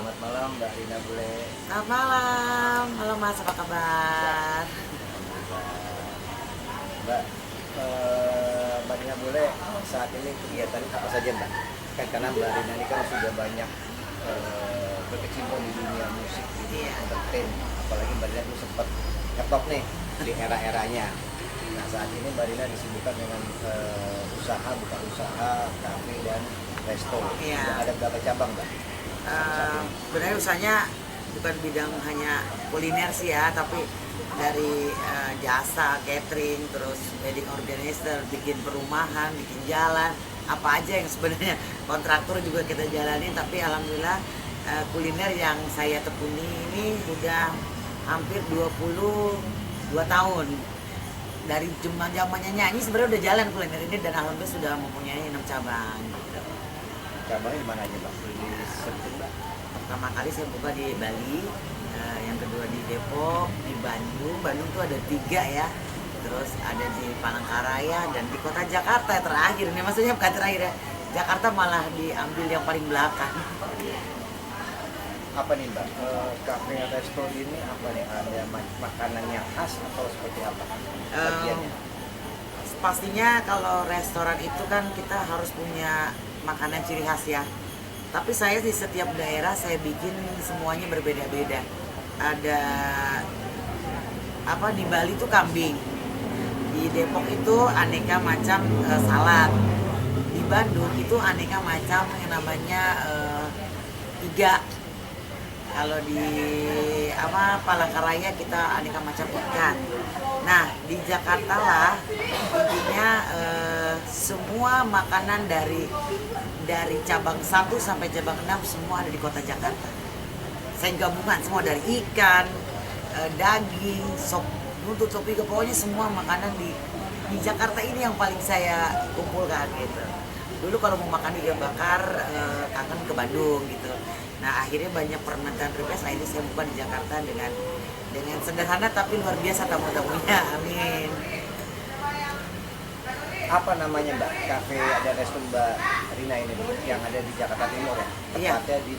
Selamat malam Mbak Rina Bule. Selamat malam, halo Mas, apa kabar? Mbak, Mbak Rina Bule saat ini kegiatan apa saja Mbak? Kan karena Mbak Rina ini kan sudah banyak berkecimpung di dunia musik, di Iya. entertain. Apalagi Mbak Rina itu sempat ngetop nih di era-eranya. Nah saat ini Mbak Rina disibukkan dengan usaha, bukan usaha, kafe dan resto. Iya. Sudah ada berapa cabang Mbak? Sebenarnya usahanya bukan bidang hanya kuliner sih ya, tapi dari jasa, catering, terus wedding organizer, bikin perumahan, bikin jalan, apa aja yang sebenarnya kontraktor juga kita jalani. Tapi alhamdulillah kuliner yang saya tekuni ini udah hampir 22 tahun. Dari zamannya nyanyi sebenarnya udah jalan kuliner ini, dan alhamdulillah sudah mempunyai 6 cabang gitu. Cabangnya di mana aja Mbak? Di sebut Mbak. Pertama kali saya buka di Bali, yang kedua di Depok, di Bandung. Bandung tuh ada 3 ya, terus ada di Palangkaraya dan di kota Jakarta terakhir. Ini maksudnya bukan terakhir ya, Jakarta malah diambil yang paling belakang. Apa nih Mbak, kafe resto ini apa nih, ada makanan yang khas atau seperti apa bagiannya? Pastinya kalau restoran itu kan kita harus punya makanan ciri khas ya. Tapi saya di setiap daerah saya bikin semuanya berbeda-beda. Ada apa, di Bali itu kambing, di Depok itu aneka macam salad, di Bandung itu aneka macam yang namanya iga. Kalau di Palangkaraya kita aneka macam ikan. Nah di Jakarta lah intinya semua makanan dari cabang 1 sampai cabang 6 semua ada di kota Jakarta. Saya gabungan semua dari ikan, daging, sop buntut, sop iga, pokoknya semua makanan di Jakarta ini yang paling saya kumpulkan gitu. Dulu kalau mau makan iga bakar kangen ke Bandung gitu. Nah akhirnya banyak permintaan request, akhirnya saya buka di Jakarta dengan sederhana tapi luar biasa tamu-tamunya, amin. Apa namanya Mbak, kafe ada resto Mbak Rina ini yang ada di Jakarta Timur ya? Iya. Tepatnya di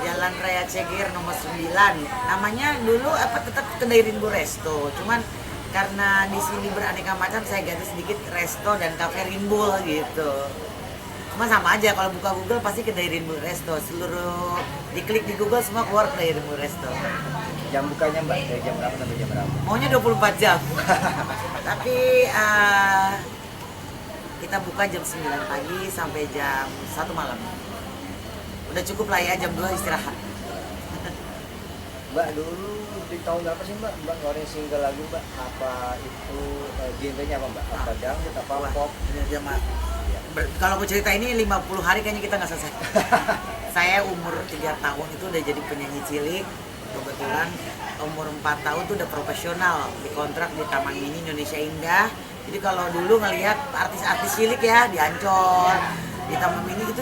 Jalan Raya Cegir nomor 9. Namanya dulu tetap Kedai Rinbo Resto. Cuman karena di sini beraneka macam saya ganti sedikit resto dan kafe Rinbo gitu. Cuma sama aja, kalau buka Google pasti Kedai Rinbo Resto. Seluruh diklik di Google semua keluar Kedai Rinbo Resto. jam bukanya Mbak, dari jam berapa sampai jam berapa? Maunya 24 jam. Tapi kita buka jam 9 pagi sampai jam 1 malam. Udah cukup lah ya, jam 2 istirahat. Mbak dulu di tahun berapa sih Mbak ngeluarin single lagu Mbak? Apa itu genrenya apa Mbak? Apa dangdut, apa pop? Kalau mau cerita ini 50 hari kayaknya kita nggak selesai. Saya umur 3 tahun itu udah jadi penyanyi cilik. Kebetulan umur 4 tahun tuh udah profesional, dikontrak di Taman Mini Indonesia Indah. Jadi kalau dulu ngelihat artis-artis cilik ya di Ancol, di Taman Mini itu,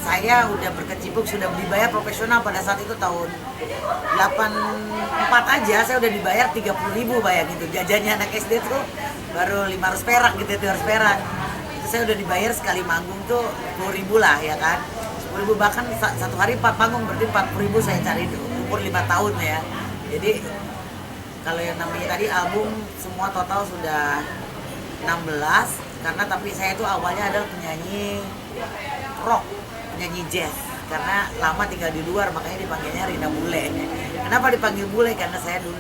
saya udah berkecimpung, sudah dibayar profesional pada saat itu tahun 84 aja saya udah dibayar 30.000, bayangin gitu. Jajannya anak SD tuh baru 500 perak gitu, 200 perak. Itu saya udah dibayar sekali manggung tuh 10.000 lah ya kan. 10.000, bahkan satu hari 4 panggung, berarti 40.000 saya cari umur 5 tahun ya. Jadi kalau yang namanya tadi album semua total sudah 16, karena tapi saya itu awalnya adalah penyanyi rock, penyanyi jazz, karena lama tinggal di luar makanya dipanggilnya Rina Bule. Kenapa dipanggil Bule? Karena saya dulu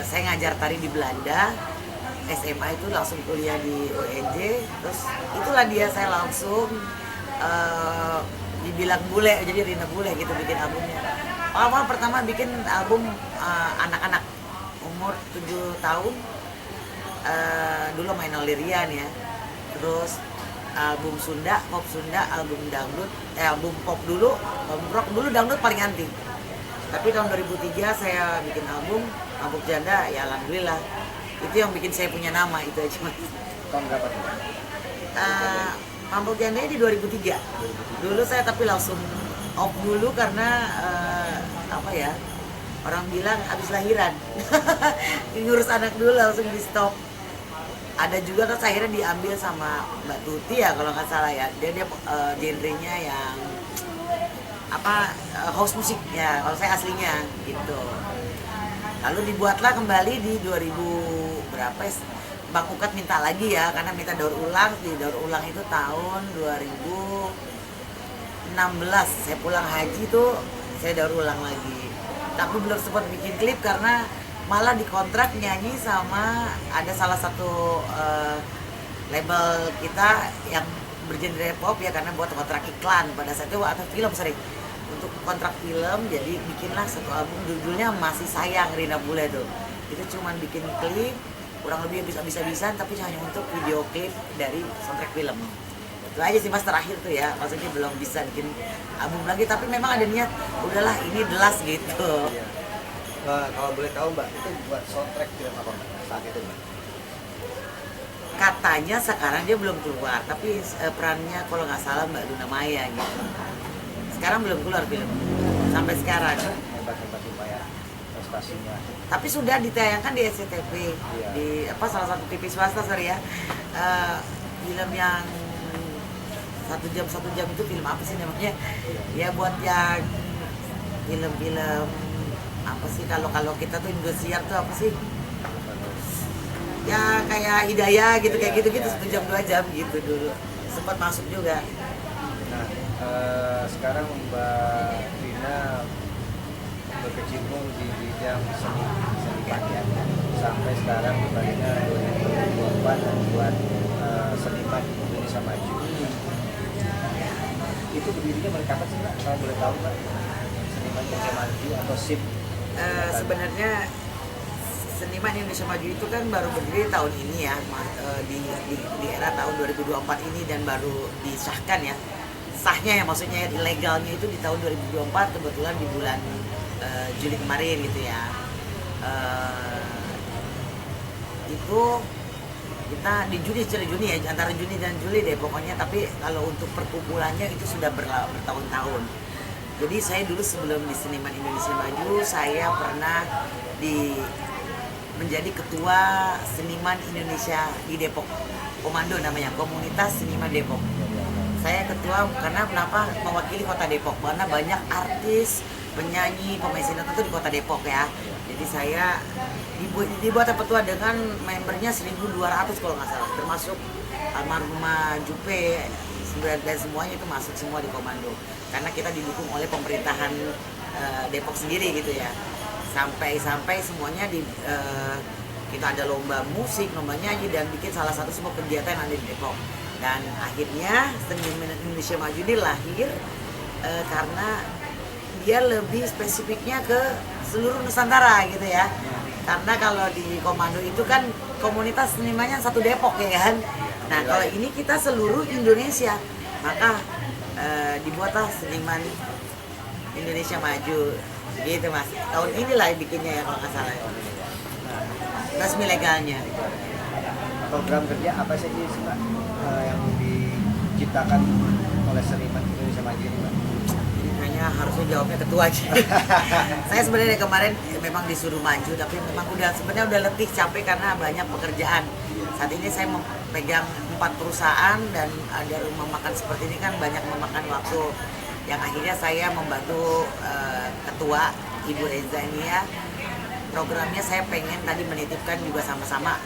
saya ngajar tari di Belanda, SMA itu langsung kuliah di UNJ, terus itulah dia saya langsung dibilang Bule, jadi Rina Bule gitu bikin albumnya. Awal pertama bikin album anak-anak umur 7 tahun, dulu main Lirian ya, terus album Sunda, pop Sunda, album dangdut, album pop dulu, album rock dulu, dangdut paling anti. Tapi tahun 2003 saya bikin album Mabuk Janda, ya alhamdulillah. Itu yang bikin saya punya nama, itu aja. Tahun berapa tuh? Mabuk Janda di 2003. Dulu saya tapi langsung off dulu karena apa ya? Orang bilang habis lahiran. Ngurus anak dulu langsung di stop. Ada juga kan akhirnya diambil sama Mbak Tuti ya kalau nggak salah ya. Dia genrenya yang house musik ya, kalau saya aslinya gitu. Lalu dibuatlah kembali di 2000 berapa ya, Bang Ukat minta lagi ya, karena minta daur ulang. Di daur ulang itu tahun 2016 saya pulang haji tuh, saya daur ulang lagi. Tapi belum sempat bikin klip karena malah dikontrak nyanyi sama ada salah satu label kita yang bergenre pop ya, karena buat kontrak iklan pada saat itu, atau film untuk kontrak film. Jadi bikinlah satu album judulnya Masih Sayang Rina Bule tuh. Itu cuman bikin klip kurang lebih bisa-bisan, tapi hanya untuk video klip dari soundtrack film. Itu aja sih Mas terakhir tuh ya, maksudnya belum bisa bikin album lagi, tapi memang ada niat udahlah ini The Last gitu. Iya. Kalau boleh tahu Mbak, itu buat soundtrack film apa Mbak saat itu Mbak? Katanya sekarang dia belum keluar, tapi perannya kalau nggak salah Mbak Luna Maya gitu. Sekarang belum keluar film sampai sekarang. Hebat-hebat lumayan prestasinya. Tapi sudah ditayangkan di SCTV, Iya. di salah satu TV swasta sorry ya. Film yang 1 jam itu film apa sih namanya? Ya buat yang film-film apa sih, kalau kita tuh Indosiar tuh apa sih? Ya kayak Hidayah gitu, kayak gitu-gitu, 1 jam 2 jam gitu dulu. Sempat masuk juga. Nah, sekarang Mbak Rina berkecimpung di bidang seniman ya. Sampai sekarang Mbak Rina 2024 membuat Seniman Indonesia Maju. Itu berdirinya dari kapan sih Mbak? Kalau boleh tahu Mbak? Seniman Indonesia Maju atau SIP? Sebenarnya Seniman Indonesia Maju itu kan baru berdiri tahun ini ya, di era tahun 2024 ini, dan baru disahkan ya. Sahnya ya, maksudnya legalnya itu di tahun 2024, kebetulan di bulan Juli kemarin gitu ya. Itu kita di Juni ya, antara Juni dan Juli deh pokoknya, tapi kalau untuk perkumpulannya itu sudah bertahun-tahun. Jadi saya dulu sebelum di Seniman Indonesia Maju, saya pernah menjadi ketua Seniman Indonesia di Depok, Komando namanya, Komunitas Seniman Depok. Saya ketua karena kenapa? Mewakili kota Depok, karena banyak artis, penyanyi, pemain sinetron itu di kota Depok ya. Jadi saya dibuat ketua dengan membernya 1.200 kalau nggak salah, termasuk almarhumah Jupe dan semuanya itu masuk semua di komando. Karena kita didukung oleh pemerintahan Depok sendiri gitu ya. Sampai semuanya kita ada lomba musik, lomba nyanyi, dan bikin salah satu semua kegiatan yang ada di Depok. Dan akhirnya Seniman Indonesia Maju ini lahir karena dia lebih spesifiknya ke seluruh Nusantara gitu ya. Karena kalau di komando itu kan komunitas senimannya satu Depok ya kan. Nah kalau ini kita seluruh Indonesia, maka dibuatlah Seniman Indonesia Maju gitu Mas. Tahun inilah bikinnya ya kalau nggak salah. Resmi legalnya. Program kerja apa sih Mbak yang diciptakan oleh Seniman Indonesia Maju ini Mbak? Ini kayaknya harusnya jawabnya ketua aja. Saya sebenarnya kemarin memang disuruh maju, tapi memang sebenarnya udah letih, capek karena banyak pekerjaan. Saat ini saya memegang 4 perusahaan dan ada rumah makan seperti ini kan banyak memakan waktu. Yang akhirnya saya membantu ketua Ibu Reza ini ya. Programnya saya pengen tadi menitipkan juga sama-sama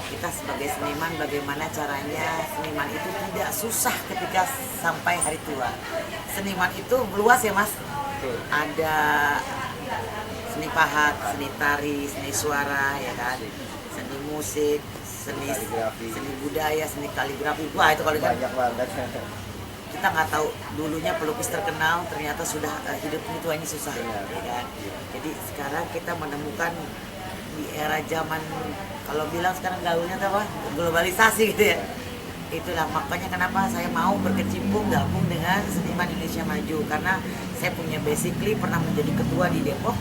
kita sebagai seniman, bagaimana caranya seniman itu tidak susah ketika sampai hari tua. Seniman itu luas ya Mas. Ada seni pahat, seni tari, seni suara ya kan, seni musik, seni budaya, seni kaligrafi. Wah itu kalau banyak banget. Kita nggak tahu dulunya pelukis terkenal ternyata sudah hidupnya tuanya susah ya kan. Jadi sekarang kita menemukan di era zaman, kalau bilang sekarang gaulnya apa, globalisasi gitu ya. Itulah makanya kenapa saya mau berkecimpung gabung dengan Seniman Indonesia Maju, karena saya punya basically pernah menjadi ketua di Depok,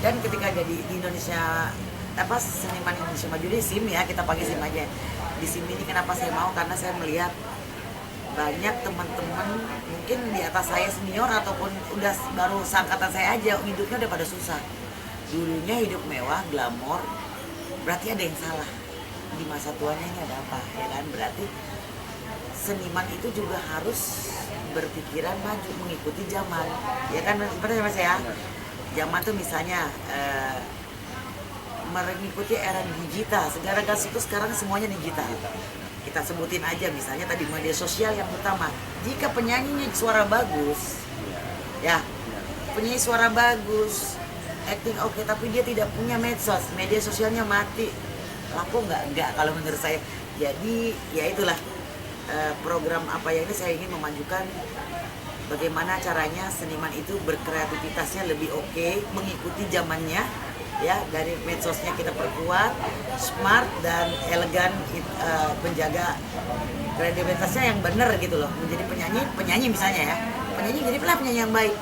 dan ketika jadi di Indonesia Seniman Indonesia Maju di SIM ya, kita pakai SIM aja. Di SIM ini kenapa saya mau, karena saya melihat banyak teman-teman mungkin di atas saya senior ataupun udah baru seangkatan saya aja hidupnya udah pada susah. Dulunya hidup mewah, glamor, berarti ada yang salah. Di masa tuanya ini ada apa, ya kan? Berarti seniman itu juga harus berpikiran maju mengikuti zaman, ya kan sebenarnya Mas ya. Zaman tuh misalnya mengikuti era digital, segala gas itu sekarang semuanya digital. Kita sebutin aja misalnya tadi media sosial yang utama. Jika penyanyinya suara bagus, ya penyanyi suara bagus, acting oke, tapi dia tidak punya medsos, media sosialnya mati, laku nggak kalau menurut saya. Jadi ya itulah program apa ya ini, saya ingin memajukan bagaimana caranya seniman itu berkreativitasnya lebih oke, mengikuti zamannya, ya dari medsosnya kita perkuat, smart dan elegan, menjaga kredibilitasnya yang benar gitu loh. Menjadi penyanyi misalnya ya, jadilah penyanyi yang baik.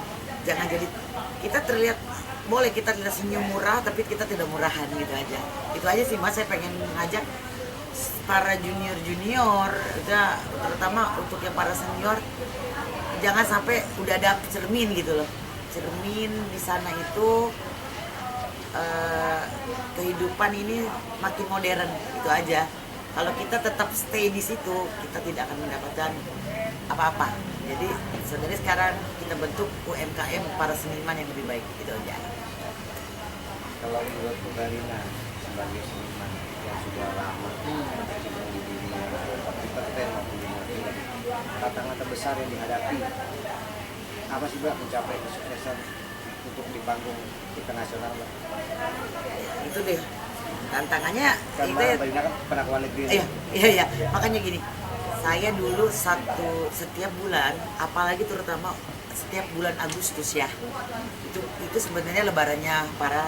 Jangan jadi kita terlihat, boleh kita terlihat senyum murah tapi kita tidak murahan gitu aja. Itu aja sih Mas, saya pengen ngajak para junior, terutama untuk yang para senior, jangan sampai udah ada cermin gitu loh. Cermin di sana itu kehidupan ini makin modern, itu aja. Kalau kita tetap stay di situ, kita tidak akan mendapatkan apa-apa. Jadi sebenarnya sekarang kita bentuk UMKM para seniman yang lebih baik, itu aja. Kalau menurut Bu Galina sebagai seniman yang sudah lama berkecimpung di dunia entertain maupun dunia film, tantangan terbesar yang dihadapi apa sih Mbak mencapai kesuksesan untuk di panggung internasional Mbak? Itu deh tantangannya. Karena Mbak Galina kan pernah ke luar negeri. Iya. Makanya gini, saya dulu setiap bulan, apalagi terutama setiap bulan Agustus ya, itu sebenarnya lebarannya para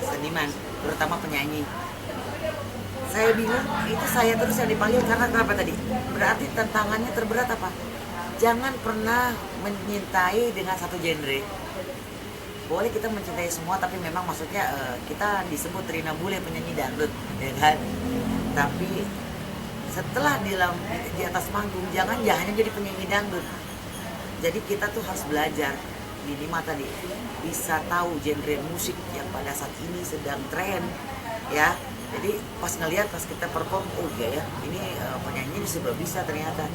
seniman, terutama penyanyi. Saya bilang itu saya terus yang dipanggil karena kenapa tadi? Berarti tantangannya terberat apa? Jangan pernah menyintai dengan satu genre. Boleh kita mencintai semua, tapi memang maksudnya kita disebut Rina Bule penyanyi dangdut, ya kan? Tapi setelah di atas panggung, jangan hanya jadi penyanyi dangdut. Jadi kita tuh harus belajar minimal tadi bisa tahu genre musik yang pada saat ini sedang tren, ya. Jadi pas kita perform, oh iya ya, ini penyanyi bisa ternyata.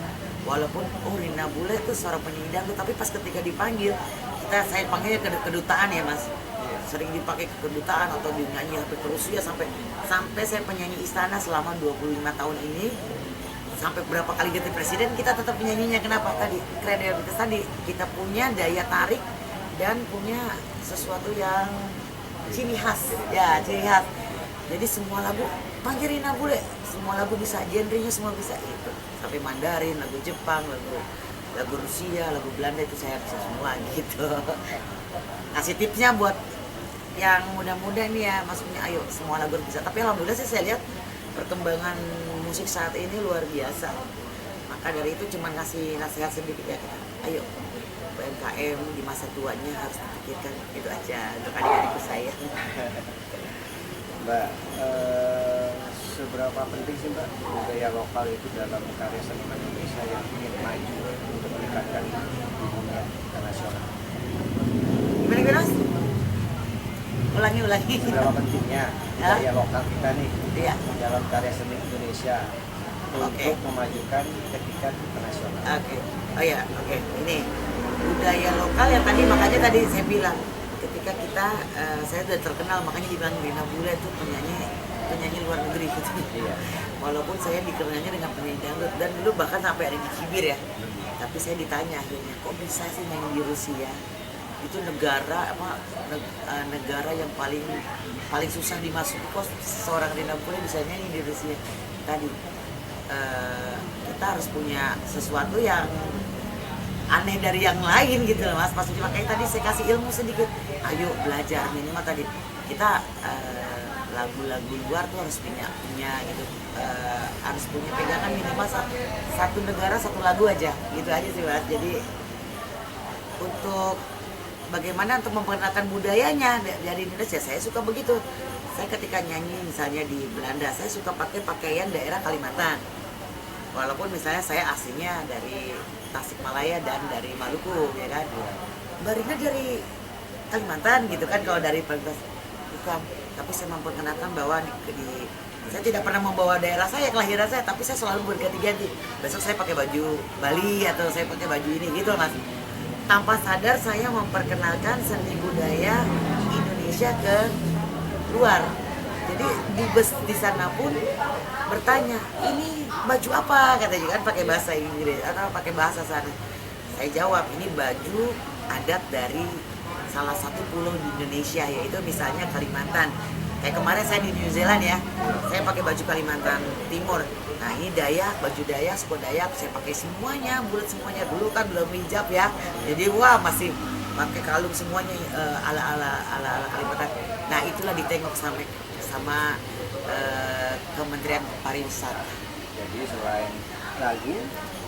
Walaupun Rina Bule itu seorang penyanyi dangdut, tapi pas ketika dipanggil, saya panggilnya ke kedutaan ya Mas. Sering dipakai ke kedutaan atau dinyanyi sampai ke Rusia, sampai saya penyanyi istana selama 25 tahun ini. Sampai berapa kali ganti presiden kita tetap penyanyinya. Kenapa? Tadi kredibilitas tadi, kita punya daya tarik dan punya sesuatu yang ciri khas. Jadi semua lagu panggil Rina Bule, semua lagu bisa, genrenya semua bisa itu. Sampai Mandarin, lagu Jepang, lagu Rusia, lagu Belanda itu saya bisa semua gitu. Kasih tipsnya buat yang muda-muda nih ya, maksudnya ayo semua lagu bisa. Tapi alhamdulillah sih saya lihat perkembangan musik saat ini luar biasa. Maka dari itu cuma ngasih nasihat sedikit ya, kita ayo UMKM di masa tuanya harus dipikirkan, itu aja untuk adik-adikku saya. Mbak, seberapa penting sih Mbak budaya lokal itu dalam karya seniman Indonesia yang ingin maju untuk meningkatkan dunia internasional? Gimana? Ulangi. Seberapa pentingnya budaya lokal kita nih dalam karya seni Indonesia untuk memajukan tingkat internasional? Oke. Ini budaya lokal yang makanya tadi saya bilang, ketika kita saya sudah terkenal, makanya dibilang Rina Bule itu penyanyi luar negeri gitu. Iya. Walaupun saya dikenalnya dengan penyanyi dangdut, dan dulu bahkan sampai ada di Cibir ya. Tapi saya ditanya akhirnya, kok bisa sih nyanyi di Rusia? Itu negara yang paling susah dimasuki, kok seorang Rina Bule bisa nyanyi di Rusia. Tadi kita harus punya sesuatu yang aneh dari yang lain gitu loh Mas. Maksudnya makanya tadi saya kasih ilmu sedikit, ayo belajar minimal tadi kita lagu-lagu luar tuh harus punya gitu, harus punya pegangan minimal satu negara satu lagu aja, gitu aja sih Mas. Jadi untuk bagaimana untuk memperkenalkan budayanya dari Indonesia, saya suka begitu. Saya ketika nyanyi misalnya di Belanda, saya suka pakai pakaian daerah Kalimantan. Walaupun misalnya saya aslinya dari Tasikmalaya dan dari Maluku, ya kan. Mbak Rina dari Kalimantan gitu kan, kalau dari bukan. Tapi saya memperkenalkan bahwa di Saya tidak pernah membawa daerah saya, kelahiran saya, tapi saya selalu berganti-ganti. Besok saya pakai baju Bali atau saya pakai baju ini gitu Mas. Tanpa sadar saya memperkenalkan seni budaya Indonesia ke luar. Jadi dubes di sana pun bertanya, ini baju apa? Katanya kan pakai bahasa Inggris atau pakai bahasa sana. Saya jawab, ini baju adat dari salah satu pulau di Indonesia, yaitu misalnya Kalimantan. Kayak kemarin saya di New Zealand ya, saya pakai baju Kalimantan Timur. Nah ini Dayak, baju Dayak, suku Dayak, saya pakai semuanya, bulat semuanya. Dulu kan belum hijab ya, jadi wah masih pakai kalung semuanya ala Kalimantan. Nah itulah ditengok sama Kementerian Pariwisata. Jadi selain lagu,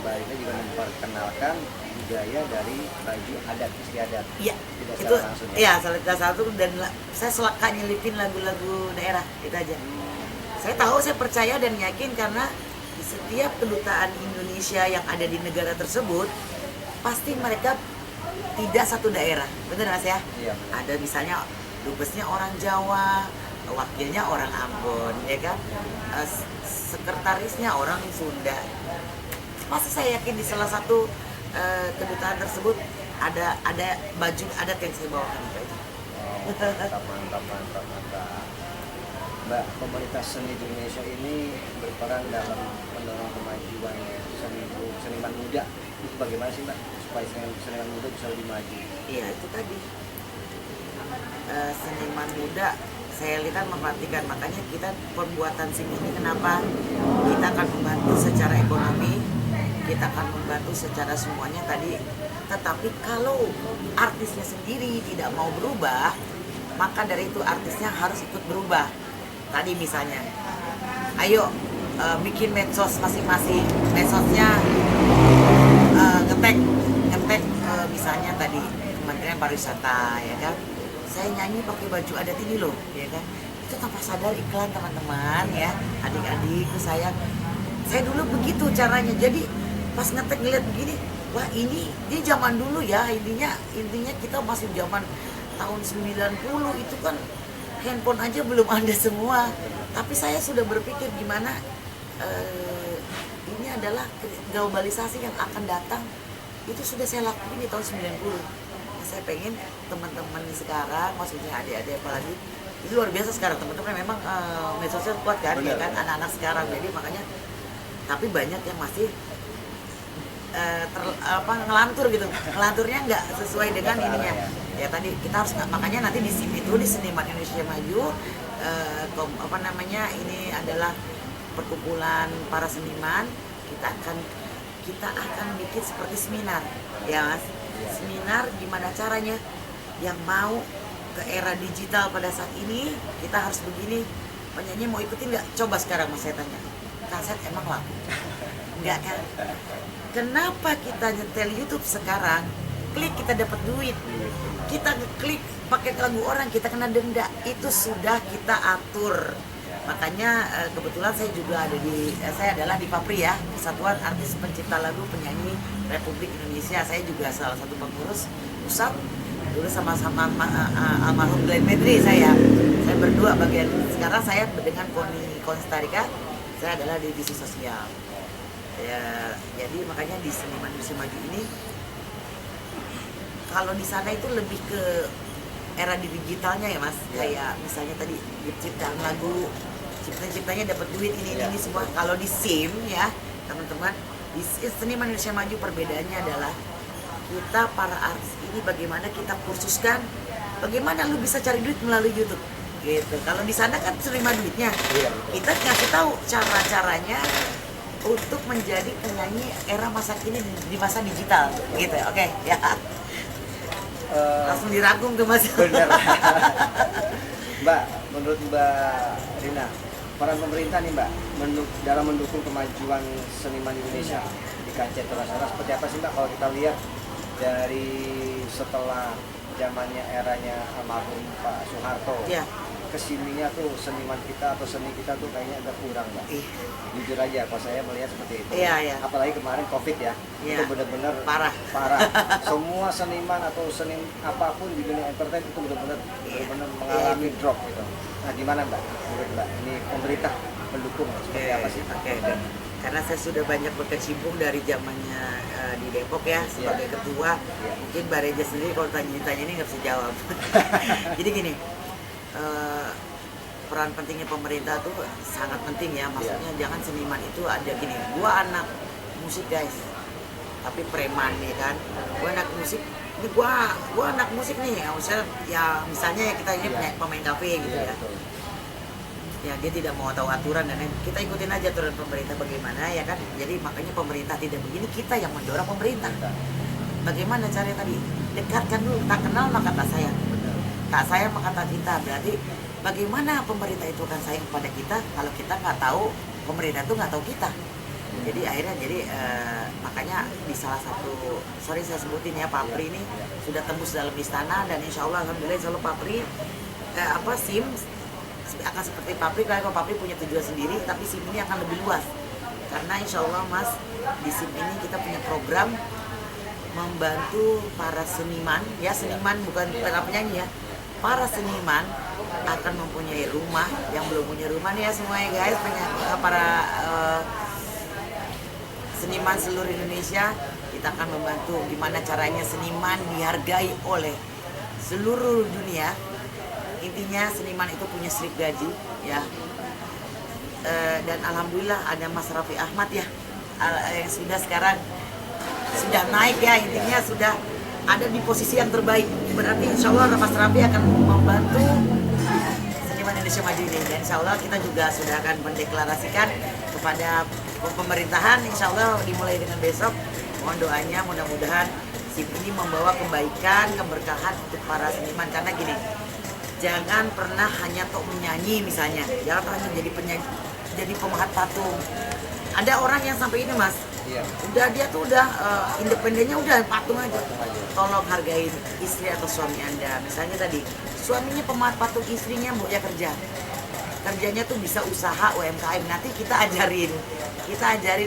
Mbak Rina juga memperkenalkan budaya dari baju adat istiadat. Iya, Tidak itu secara langsung. iya salah satu, dan saya suka nyelipin lagu-lagu daerah itu aja. Saya tahu, saya percaya dan yakin karena di setiap kedutaan Indonesia yang ada di negara tersebut pasti mereka tidak satu daerah, benar Mas ya? Iya. Ada misalnya dubesnya orang Jawa, wakilnya orang Ambon, ya kan? Sekretarisnya orang Sunda. Pasti saya yakin di salah satu kedutaan tersebut ada baju adat yang saya bawakan itu aja. Mantap. Mbak, komunitas seni di Indonesia ini berperan dalam mendorong kemajuan seniman muda. Itu bagaimana sih Mbak supaya seniman muda bisa lebih maju? Iya itu tadi, seniman muda saya lihat memperhatikan, makanya kita pembuatan SIM ini kenapa kita akan membantu secara ekonomi, kita akan membantu secara semuanya tadi. Tetapi kalau artisnya sendiri tidak mau berubah, maka dari itu artisnya harus ikut berubah. Tadi misalnya, ayo bikin medsos masing-masing, medsosnya ngetek misalnya tadi Kementerian Pariwisata, ya kan? Saya nyanyi pakai baju adat ini loh, ya kan? Itu tanpa sadar iklan teman-teman ya, adik-adikku sayang. Saya dulu begitu caranya. Jadi pas ngetek ngeliat begini, wah ini zaman dulu ya, intinya kita masih zaman tahun 90 itu kan handphone aja belum ada semua. Tapi saya sudah berpikir gimana ini adalah globalisasi yang akan datang. Itu sudah saya lakuin di tahun 90. Saya pengen teman-teman sekarang, maksudnya adik-adik apalagi, itu luar biasa sekarang teman-teman memang medsosnya kuat kan, ya kan, anak-anak sekarang. Jadi makanya, tapi banyak yang masih ngelantur gitu, ngelanturnya nggak sesuai dengan ininya. Ya tadi kita harus, makanya nanti di sini itu di Seniman Indonesia Maju, ini adalah perkumpulan para seniman. Kita akan bikin seperti seminar, ya Mas. Seminar gimana caranya, yang mau ke era digital pada saat ini kita harus begini. Penyanyi mau ikutin nggak? Coba sekarang Mas saya tanya, kaset emang laku? Enggak kan? Kenapa kita nyetel YouTube sekarang? Klik kita dapat duit. Kita ngeklik pakai lagu orang kita kena denda. Itu sudah kita atur. Makanya kebetulan saya adalah di PAPRI ya, Persatuan Artis Pencipta Lagu Penyanyi Republik Indonesia. Saya juga salah satu pengurus pusat. Dulu sama-sama almarhum Glenn Medri saya berdua bagian. Sekarang saya dengan Koni Konstarika, saya adalah divisi sosial. Ya, jadi makanya di Seniman Indonesia Maju ini, kalau di sana itu lebih ke era digitalnya ya Mas, kayak misalnya tadi ciptaan lagu, ciptanya dapat duit ini semua. Kalau di SIM ya teman-teman, di Seniman Indonesia Maju perbedaannya adalah kita para artis ini bagaimana kita kursuskan bagaimana lu bisa cari duit melalui YouTube gitu. Kalau di sana kan terima duitnya, kita kasih tahu cara-caranya untuk menjadi penyanyi era masa kini di masa digital gitu. Oke, ya. Langsung dirangkum tuh Mas. Bener. Mbak, menurut Mbak Rina, peran pemerintah nih Mbak dalam mendukung kemajuan seniman Indonesia di kancah internasional seperti apa sih Mbak? Kalau kita lihat dari setelah zamannya eranya almarhum Pak Soeharto, kesininya tuh seniman kita atau seni kita tuh kayaknya agak kurang Mbak. Jujur aja, kalau saya melihat seperti itu. Apalagi kemarin COVID ya, itu benar-benar parah. Semua seniman atau seni apapun di dunia entertain itu benar-benar mengalami drop gitu. Nah gimana Mbak? Menurut Mbak, ini pemerintah mendukung seperti Oke, apa sih? oke. Karena saya sudah banyak berkecimpung dari zamannya di Depok ya sebagai ketua. Mungkin Mbak Reja sendiri kalau tanya ini nggak bisa jawab. Jadi gini, peran pentingnya pemerintah tuh sangat penting ya. Maksudnya jangan seniman itu ada gini. Gua anak musik guys, tapi preman nih kan. Gua anak musik. Ini gua anak musik nih. Misalnya ya kita ini pemain kafe gitu ya. Ya dia tidak mau tahu aturan dan kita ikutin aja aturan pemerintah bagaimana ya kan. Jadi makanya pemerintah tidak begini, kita yang mendorong pemerintah. Bagaimana caranya tadi? Dekatkan dulu, tak kenal maka tak sayang. Tak sayang maka tak cinta. Berarti bagaimana pemerintah itu akan sayang kepada kita kalau kita nggak tahu, pemerintah itu nggak tahu kita. Jadi akhirnya makanya di salah satu, sorry saya sebutin ya, Papri ini sudah tembus dalam istana dan insya Allah alhamdulillah insya Allah Papri SIM akan seperti Papri. Kalau Papri punya tujuan sendiri, tapi SIM ini akan lebih luas karena insya Allah Mas, di SIM ini kita punya program membantu para seniman ya, seniman bukan para penyanyi ya, para seniman akan mempunyai rumah. Yang belum punya rumah nih ya semuanya guys, para seniman seluruh Indonesia, kita akan membantu gimana caranya seniman dihargai oleh seluruh dunia. Intinya seniman itu punya slip gaji ya, dan alhamdulillah ada Mas Raffi Ahmad ya, yang sudah sekarang sudah naik ya, intinya sudah ada di posisi yang terbaik. Berarti insya Allah Mas Raffi akan membantu seniman Indonesia Maju ini, dan insya Allah kita juga sudah akan mendeklarasikan kepada pemerintahan, insya Allah dimulai dengan besok. Mohon doanya, mudah-mudahan SIM ini membawa kebaikan, keberkahan untuk para seniman. Karena gini, jangan pernah hanya tok menyanyi misalnya, jangan hanya jadi penyanyi, jadi pemahat patung. Ada orang yang sampai ini Mas, udah dia tuh udah independennya udah patung aja. Tolong hargain istri atau suami Anda. Misalnya tadi suaminya pemahat patung, istrinya mau dia kerjanya tuh bisa usaha UMKM. Nanti kita ajarin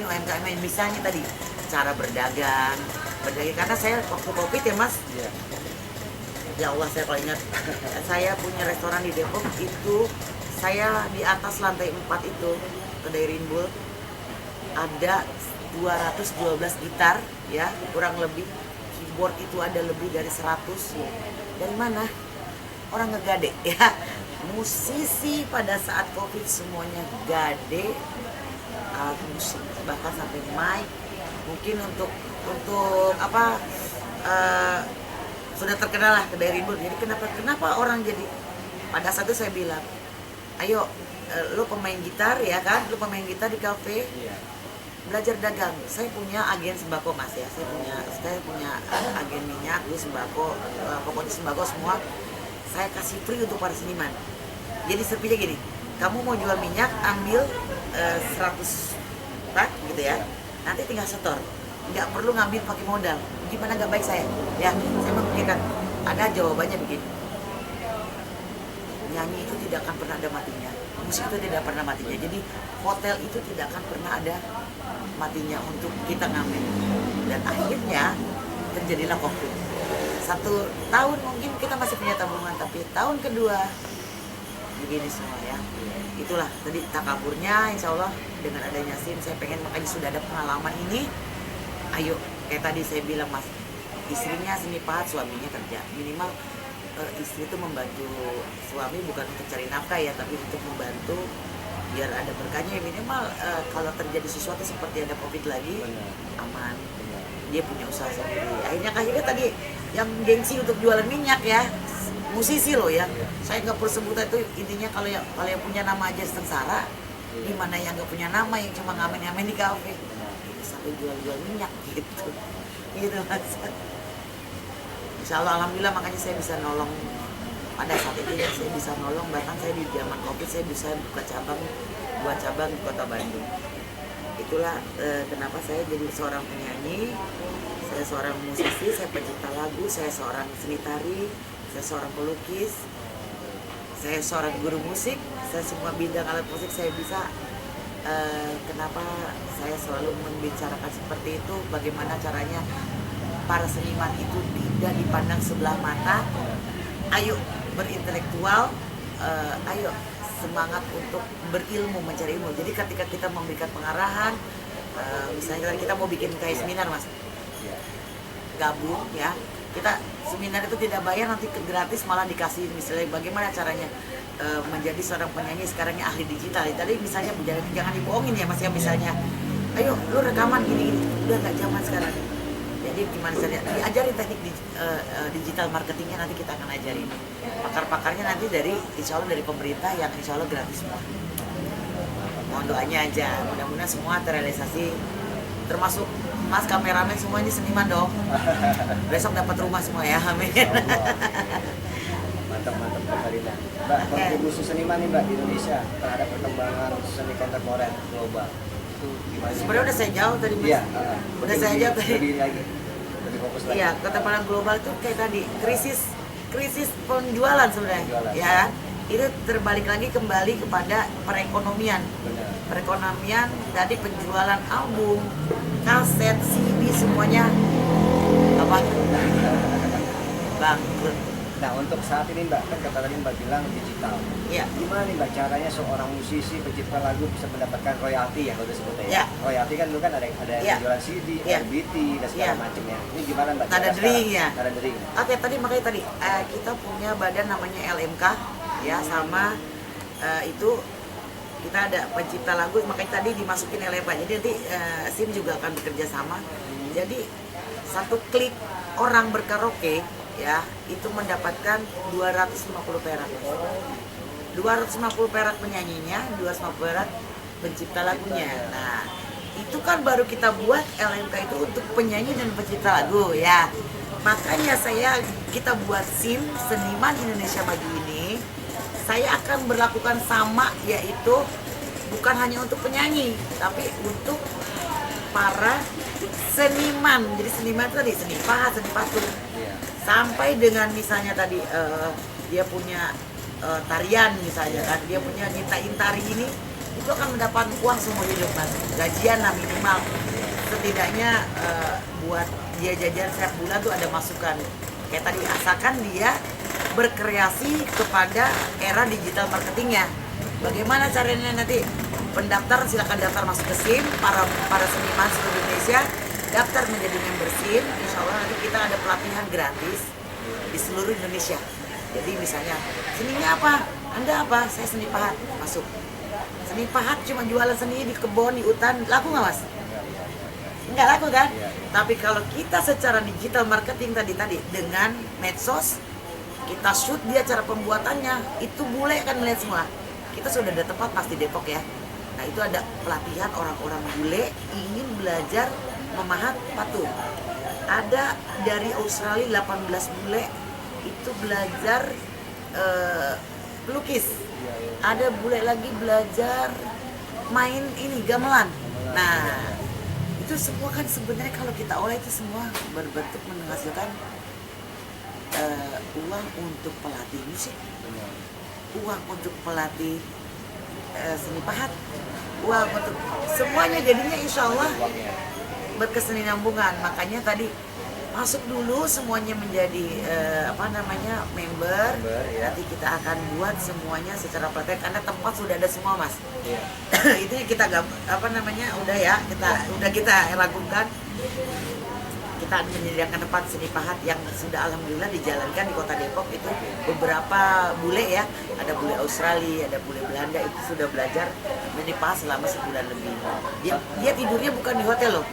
UMKM. Misalnya tadi cara berdagang karena saya waktu COVID ya Mas. Ya Allah, saya kalau ingat, saya punya restoran di Depok itu, saya di atas lantai 4 itu, kedai Rinbul, ada 212 gitar ya, kurang lebih. Keyboard itu ada lebih dari 100. Dari mana? Orang ngegade ya. Musisi pada saat COVID semuanya gade, alat musik, bahkan sampai mic. Mungkin untuk apa, sudah terkenal lah kedai Rinbul. Jadi kenapa orang jadi, pada saat itu saya bilang, ayo lo pemain gitar ya kan, lo pemain gitar di kafe, belajar dagang. Saya punya agen sembako Mas ya, saya punya agen minyak, di sembako, pokoknya sembako semua saya kasih free untuk para seniman. Jadi sepinya gini, kamu mau jual minyak ambil 100 pak gitu ya, nanti tinggal setor, nggak perlu ngambil pakai modal. Gimana nggak baik saya? Ya, saya memikirkan ada jawabannya begini. Nyanyi itu tidak akan pernah ada matinya, musik itu tidak pernah matinya. Jadi hotel itu tidak akan pernah ada matinya untuk kita ngamen. Dan akhirnya terjadilah COVID. 1 tahun mungkin kita masih punya tabungan, tapi tahun kedua begini semua ya. Itulah tadi takaburnya, insya Allah dengan adanya SIM saya pengen, makanya sudah ada pengalaman ini. Ayo, kayak tadi saya bilang Mas, istrinya seni pahat, suaminya kerja. Minimal istri itu membantu suami bukan untuk cari nafkah ya, tapi untuk membantu biar ada berkahnya. Minimal kalau terjadi sesuatu seperti ada COVID lagi, aman. Dia punya usaha sendiri. Akhirnya tadi yang gengsi untuk jualan minyak ya, musisi loh ya. Saya nggak perlu sebutan itu, intinya kalau yang punya nama aja sengsara, gimana yang nggak punya nama yang cuma ngamen-ngamen di kafe sampai jual-jual minyak gitu Mas. Insya Allah alhamdulillah, makanya saya bisa nolong pada saat itu ya, saya bisa nolong. Bahkan saya di zaman COVID saya bisa buka cabang, 2 cabang di Kota Bandung. Itulah kenapa saya jadi seorang penyanyi, saya seorang musisi, saya pencipta lagu, saya seorang seni tari, saya seorang pelukis, saya seorang guru musik, saya semua bidang alat musik saya bisa. Kenapa saya selalu membicarakan seperti itu, bagaimana caranya para seniman itu tidak dipandang sebelah mata. Ayo berintelektual, ayo semangat untuk berilmu, mencari ilmu. Jadi ketika kita memberikan pengarahan, misalnya kita mau bikin kayak seminar mas, Iya. gabung ya, kita seminar itu tidak bayar, nanti gratis malah dikasih misalnya bagaimana caranya menjadi seorang penyanyi sekarangnya ahli digital. Tadi misalnya jangan dibohongin ya mas ya, misalnya ayo lu rekaman gini, udah nggak zaman sekarang. Jadi gimana caranya diajarin teknik digital marketingnya, nanti kita akan ajarin pakar-pakarnya nanti dari insya Allah dari pemerintah yang insya Allah gratis semua. Mohon doanya aja, mudah-mudahan semua terrealisasi, termasuk mas kameramen semua ini seniman dong. Besok dapat rumah semua ya, amin. Mantap Mbak Karina. Mbak, kontribusi seniman nih Mbak di Indonesia terhadap perkembangan seni kontemporer global itu gimana? Sebenarnya udah saya jawab tadi mas. Iya, Udah saya jawab tadi. lebih lagi, lebih fokus lagi. Iya, ketebalan global itu kayak tadi krisis penjualan sebenarnya, Penjualan. ya. Itu terbalik lagi kembali kepada perekonomian. Benar. Perekonomian tadi penjualan album, kaset, CD semuanya apa? Bangkrut. Nah untuk saat ini Mbak, kan kata tadi Mbak bilang digital. Iya. Gimana nih Mbak caranya seorang musisi pencipta lagu bisa mendapatkan royalti yang udah sebutnya ya? Iya. Royalti kan dulu kan ada Iya. jualan CD, Iya. RBT dan segala Iya. macamnya. Ini gimana Mbak? Nada cara dering sekarang? ya? Nada dering. Oke, makanya tadi kita punya badan namanya LMK ya, sama itu kita ada pencipta lagu, makanya tadi dimasukin LMK. Jadi nanti SIM juga akan bekerja sama. Jadi satu klik orang berkaraoke ya itu mendapatkan 250 perak. 250 perak penyanyinya, 250 perak pencipta lagunya. Nah, itu kan baru kita buat LMK itu untuk penyanyi dan pencipta lagu ya. Makanya kita buat SIM Seniman Indonesia Maju ini, saya akan berlakukan sama, yaitu bukan hanya untuk penyanyi, tapi untuk para seniman. Jadi seniman itu tadi seni pahat, seni patung. Iya. Sampai dengan misalnya tadi dia punya tarian misalnya kan, dia punya nyiptain tari ini, itu akan mendapat uang seumur hidup mas, gajian lah minimal, setidaknya buat dia jajan setiap bulan tuh ada masukan kayak tadi, asalkan dia berkreasi kepada era digital marketingnya. Bagaimana caranya nanti? Pendaftar silakan daftar masuk ke SIM, para seniman seluruh Indonesia daftar menjadi member SIM. Insya Allah nanti kita ada pelatihan gratis di seluruh Indonesia. Jadi misalnya seninya apa? Anda apa? Saya seni pahat, masuk. Seni pahat cuma jualan seni di kebun, di hutan, laku nggak mas? Nggak laku kan? Iya. Tapi kalau kita secara digital marketing tadi dengan medsos, kita shoot dia cara pembuatannya, itu bule kan melihat semua. Kita sudah ada tempat pasti Depok ya. Nah itu ada pelatihan orang-orang bule ingin belajar memahat patung. Ada dari Australia 18 bule itu belajar pelukis. Ada bule lagi belajar main ini gamelan. Nah itu semua kan sebenarnya kalau kita olah itu semua berbentuk menghasilkan uang untuk pelatih musik, uang untuk pelatih seni pahat, uang untuk semuanya, jadinya insya Allah berkesinambungan. Makanya tadi masuk dulu semuanya menjadi member ya. Nanti kita akan buat semuanya secara praktek karena tempat sudah ada semua mas. Iya. Itu yang kita udah ya, kita lakukan. Kita menyediakan tempat seni pahat yang sudah alhamdulillah dijalankan di Kota Depok. Itu beberapa bule ya, ada bule Australia, ada bule Belanda, itu sudah belajar seni pahat selama sebulan lebih. Dia tidurnya bukan di hotel loh,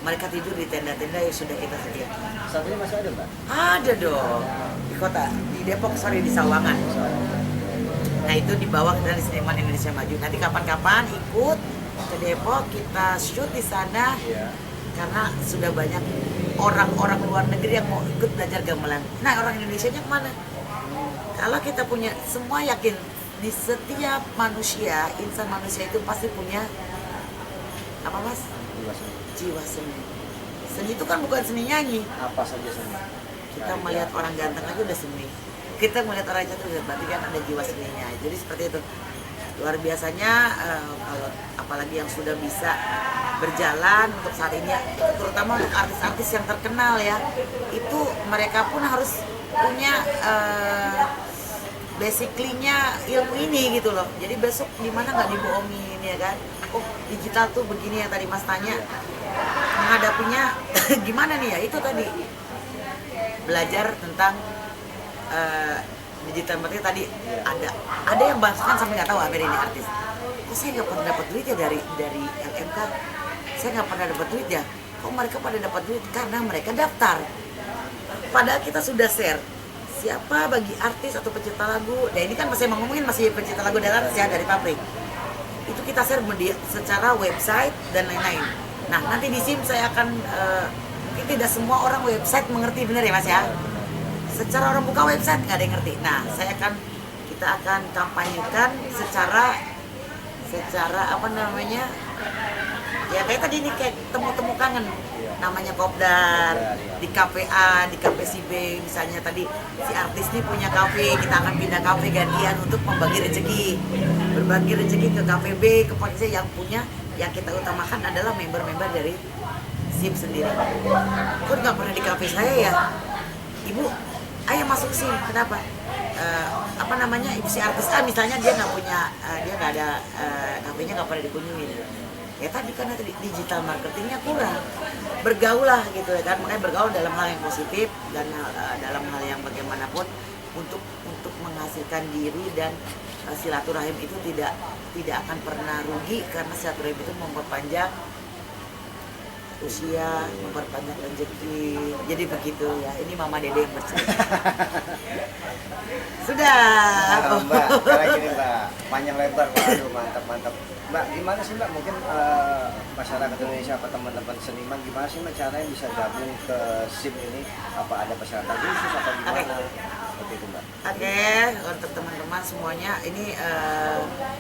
mereka tidur di tenda-tenda yang sudah kita sediakan. Saat ini masih ada Mbak? Ada dong, di Depok, di Sawangan. Nah itu di bawah dari Seniman Indonesia Maju. Nanti kapan-kapan ikut ke Depok, kita shoot di sana. Iya. Karena sudah banyak orang-orang luar negeri yang mau ikut belajar gamelan. Nah orang Indonesianya kemana? Kalau kita punya, semua yakin di setiap manusia, insan manusia itu pasti punya apa mas? Jiwa seni. Seni itu kan bukan seni nyanyi. Apa saja seni? Kita melihat orang ganteng aja udah seni. Kita melihat orang cantik udah berarti kan ada jiwa seninya. Jadi seperti itu. Luar biasanya kalau apalagi yang sudah bisa berjalan untuk saat ini, terutama untuk artis-artis yang terkenal ya, itu mereka pun harus punya basically-nya ilmu ini gitu loh. Jadi besok gimana nggak dibohongin ya kan? Oh digital tuh begini ya tadi Mas tanya. Menghadapinya gimana nih ya? Itu tadi belajar tentang digital marketing tadi ada yang bahkan sampai nggak tahu Amer ini artis. Kok saya nggak pernah dapat duit ya dari LMK? Saya nggak pernah dapat duit ya. Kok mereka pada dapat duit? Karena mereka daftar. Padahal kita sudah share siapa bagi artis atau pencipta lagu. Dan ini kan masih ngomongin masih pencipta lagu dan artis ya dari pabrik. Itu kita share media secara website dan lain-lain. Nah nanti di SIM saya akan mungkin tidak semua orang website mengerti benar ya Mas ya. Secara orang buka website nggak ada yang ngerti. Nah kita akan kampanyekan secara apa namanya ya kayak tadi nih kayak temu kangen namanya kopdar di kafe A, di kafe si B misalnya tadi si artis nih punya kafe, kita akan pindah kafe gantian untuk membagi berbagi rezeki ke kafe B, ke panitia yang punya, yang kita utamakan adalah member-member dari SIM sendiri. Kok nggak pernah di kafe saya ya Ibu, ayo masuk SIM, kenapa? Apa namanya, si artis A misalnya dia nggak punya, dia nggak ada kafenya, nggak pernah dikunjungi. Ya tadi karena digital marketingnya kurang, bergaul lah gitu ya kan, makanya bergaul dalam hal yang positif dan dalam hal yang bagaimanapun untuk menghasilkan diri dan silaturahim itu tidak akan pernah rugi karena silaturahim itu memperpanjang usia, memperpanjang rezeki. Jadi begitu ya. Ini Mama Dede yang bercerita. Sudah. Nah, Mbak, sekarang gini Mbak, panjang lebar, waduh mantap. Mbak, gimana sih Mbak, mungkin masyarakat Indonesia atau teman-teman seniman, gimana sih Mbak caranya bisa gabung ke SIM ini? Apa ada persyaratan khusus atau gimana? Seperti itu Mbak. Oke, untuk teman-teman semuanya, ini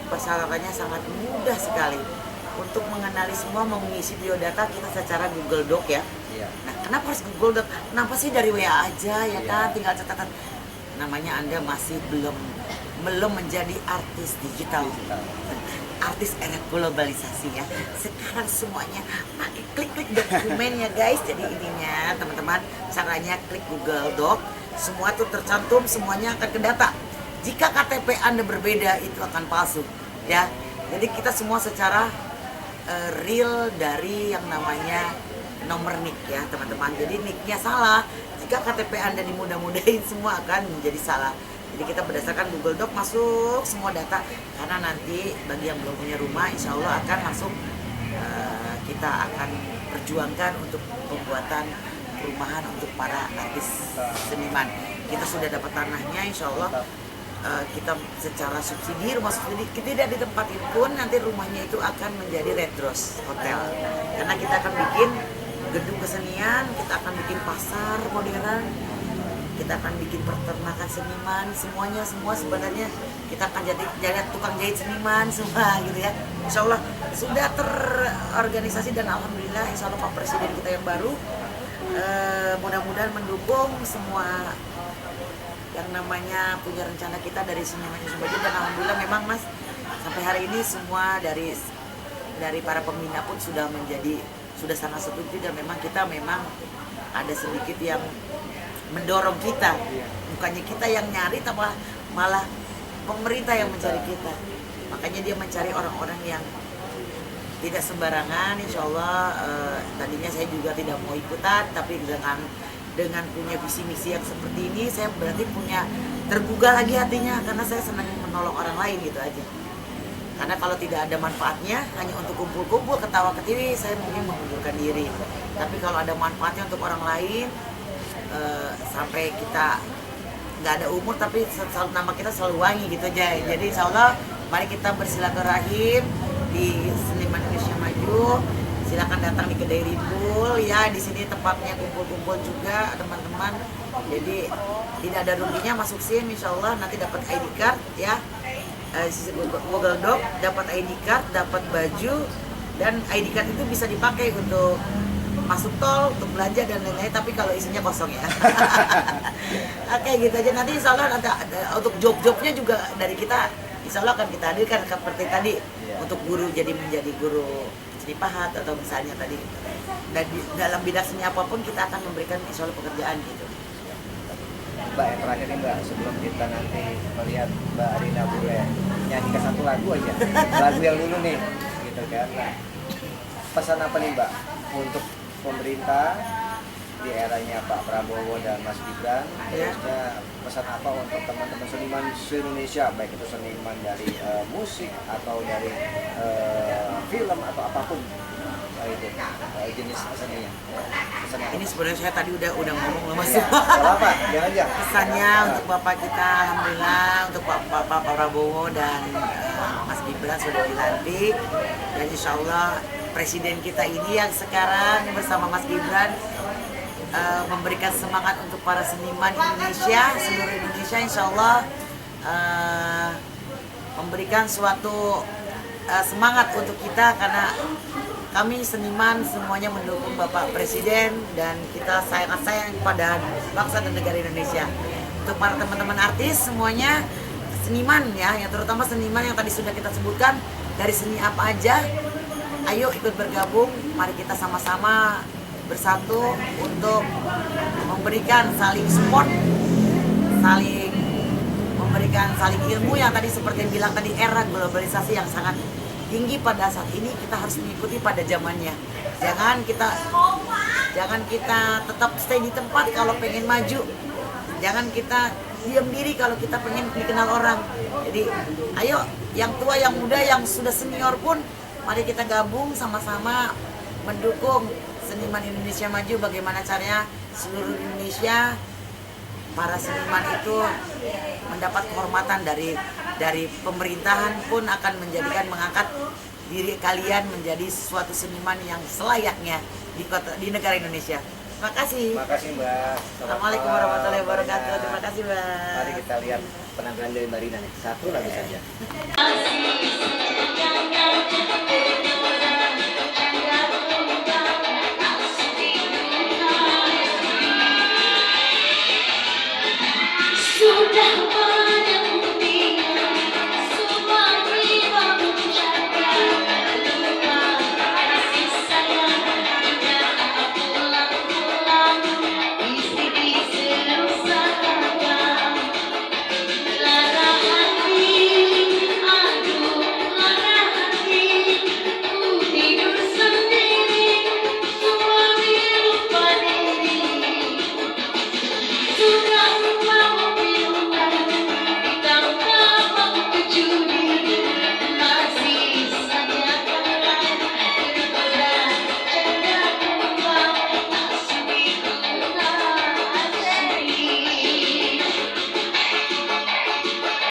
persyaratannya sangat mudah sekali. Untuk mengenali semua, mengisi biodata kita secara Google Doc ya. Iya. Nah, kenapa harus Google Doc? Kenapa sih dari WA aja ya kan? Iya. Tinggal catatan. Namanya Anda masih belum menjadi artis digital. Artis era globalisasi ya. Sekarang semuanya pakai klik dokumen ya guys. Jadi ininya teman-teman, caranya klik Google Doc, semua tuh tercantum, semuanya akan ke data. Jika KTP Anda berbeda itu akan palsu ya. Jadi kita semua secara real dari yang namanya nomor NIK ya teman-teman. Jadi NIK-nya salah, jika KTP Anda dimudah-mudahin semua akan menjadi salah. Jadi kita berdasarkan Google Doc masuk semua data, karena nanti bagi yang belum punya rumah insya Allah akan langsung kita akan perjuangkan untuk pembuatan perumahan untuk para artis seniman. Kita sudah dapat tanahnya insya Allah. Kita secara subsidi, rumah subsidi kita tidak ditempatin pun nanti rumahnya itu akan menjadi Red Rose Hotel, karena kita akan bikin gedung kesenian, kita akan bikin pasar modern, kita akan bikin peternakan seniman, semua sebenarnya kita akan jadi tukang jahit seniman semua gitu ya. Insya Allah sudah terorganisasi dan alhamdulillah insya Allah Pak Presiden kita yang baru mudah-mudahan mendukung semua yang namanya punya rencana kita dari seniman baju. Dan alhamdulillah memang Mas sampai hari ini semua dari para pembina pun sudah sangat setuju, dan memang kita ada sedikit yang mendorong kita, bukannya kita yang nyari tapi malah pemerintah yang mencari kita. Makanya dia mencari orang-orang yang tidak sembarangan. Insya Allah tadinya saya juga tidak mau ikutan, tapi dengan punya visi misi yang seperti ini, saya berarti tergugah lagi hatinya, karena saya senang menolong orang lain gitu aja. Karena kalau tidak ada manfaatnya hanya untuk kumpul-kumpul ketawa ketiwi, saya mungkin mengundurkan diri. Tapi kalau ada manfaatnya untuk orang lain, sampai kita nggak ada umur tapi nama kita selalu wangi gitu aja. Jadi insya Allah mari kita bersilaturahim di Seniman Indonesia Maju. Silakan datang di Kedai Rimbul ya, di sini tempatnya kumpul-kumpul juga teman-teman. Jadi tidak ada ruginya masuk SIM, insya Allah nanti dapat ID card ya, Google Doc, dapat ID card, dapat baju, dan ID card itu bisa dipakai untuk masuk tol, untuk belanja dan lain-lain. Tapi kalau isinya kosong ya. Oke gitu aja. Nanti insya Allah untuk job-jobnya juga dari kita, insya Allah akan kita hadirkan seperti tadi untuk guru, jadi menjadi guru seni pahat atau misalnya tadi dalam bidang seni apapun kita akan memberikan insya Allah pekerjaan gitu. Mbak yang terakhir nih Mbak, sebelum kita nanti melihat Mbak Rina boleh nyanyikan satu lagu aja, lagu yang dulu nih, gitu kan. Nah, pesan apa nih Mbak untuk pemerintah di eranya Pak Prabowo dan Mas Gibran? Terusnya pesan apa untuk teman-teman seniman se-Indonesia, baik itu seniman dari musik atau dari film atau apapun itu jenis seninya. Pesannya apa? Ini sebenarnya saya tadi udah ngomong loh Mas. Ya, kalau apa? Jangan aja. Pesannya untuk Bapak kita, alhamdulillah, untuk Pak Prabowo dan Mas Gibran sudah dilantik, dan insya Allah presiden kita ini yang sekarang bersama Mas Gibran memberikan semangat untuk para seniman Indonesia, seluruh Indonesia, insya Allah memberikan suatu semangat untuk kita, karena kami seniman semuanya mendukung Bapak Presiden dan kita sangat sayang pada bangsa dan negara Indonesia. Untuk para teman-teman artis semuanya, seniman ya, yang terutama seniman yang tadi sudah kita sebutkan, dari seni apa aja, ayo ikut bergabung, mari kita sama-sama bersatu untuk memberikan saling support, saling memberikan saling ilmu yang tadi seperti yang bilang tadi, era globalisasi yang sangat tinggi pada saat ini, kita harus mengikuti pada zamannya. Jangan kita tetap stay di tempat kalau pengen maju. Jangan kita diam diri kalau kita pengen dikenal orang. Jadi ayo yang tua, yang muda, yang sudah senior pun, mari kita gabung sama-sama mendukung seniman Indonesia maju. Bagaimana caranya seluruh Indonesia para seniman itu mendapat kehormatan dari pemerintahan pun akan mengangkat diri kalian menjadi suatu seniman yang selayaknya di negara Indonesia. Terima kasih. Terima kasih Mbak. Assalamualaikum warahmatullahi wabarakatuh. Terima kasih Mbak. Mari kita lihat penampilan dari Mbak Rina nih. Satu lagu saja. Sudah